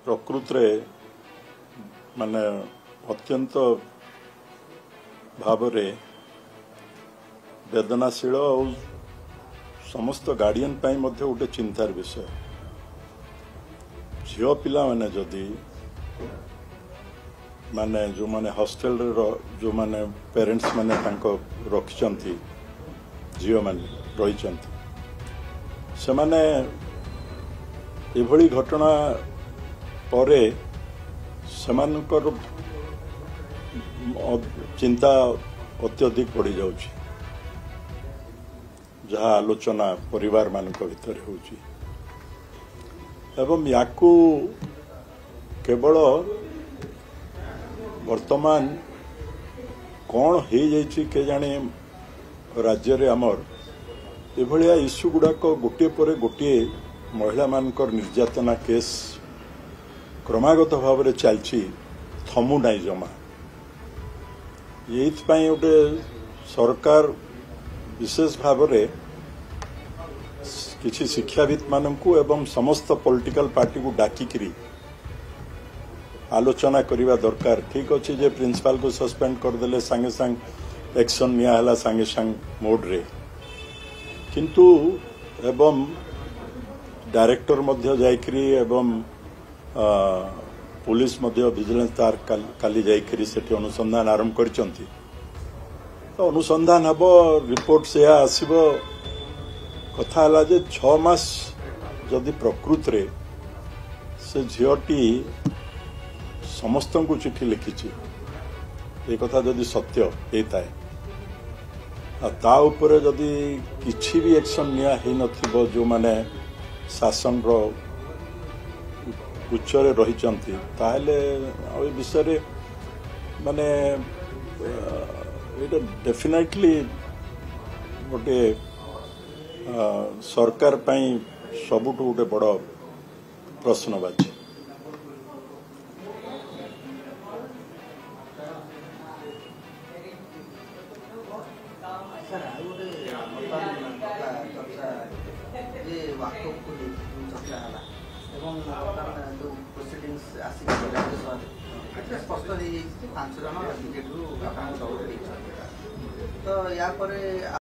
प्रकृत रे माने अत्यंत भाव रे वेदनाशील और समस्त गार्डियन पाई मध्य गोटे चिंतार विषय। झील पिला माने जदि माने जो माने हॉस्टल जो माने पेरेंट्स माने तांको रखिचंती झील माने रहिचंती से माने एभली घटना परे सेमानकर चिंता अत्यधिक बढ़ी जाउछि जहाँ आलोचना परिवार मानक भितर होउछि एवं याकू केवल वर्तमान कौन हो जाइछि के जाने राज्य रे आमर एभलिया इश्यू गुड़ाक गोटे पर गोटे महिला मानकर निर्यातना केस क्रमागत भाव में चलछि थमु नाई जमा ये गोटे सरकार विशेष भाव में किसी शिक्षाविद मानकू एवं समस्त पॉलिटिकल पार्टी को डाकिकरी आलोचना करने दरकार। ठीक अच्छे जे प्रिंसिपल को सस्पेंड करदे सांगे सांग एक्शन निया सांगे सांग मोड रे किंतु एवं डायरेक्टर मध्य जाइकरी एवं पुलिस मध्य विजिलेंस तार काली जाइकरी सेठी अनुसंधान आरंभ करचंती तो अनुसंधान हब रिपोर्ट से आसीबो कथा हला जे 6 मास जदि प्रकृत रे से झीटी समस्त को चिठी लिखी ये कथा जदि सत्य होता है ता उपरे जदि किछि भी एक्शन निया ही नथिबो जो माने शासन रो उच्चरे रहिचंती ताहले आ विषय रे माने एटा डेफिनेटली गोटे सरकार पई सबुठु गोटे बड़ प्रश्नवाची। स्पष्ट 5 जन तो या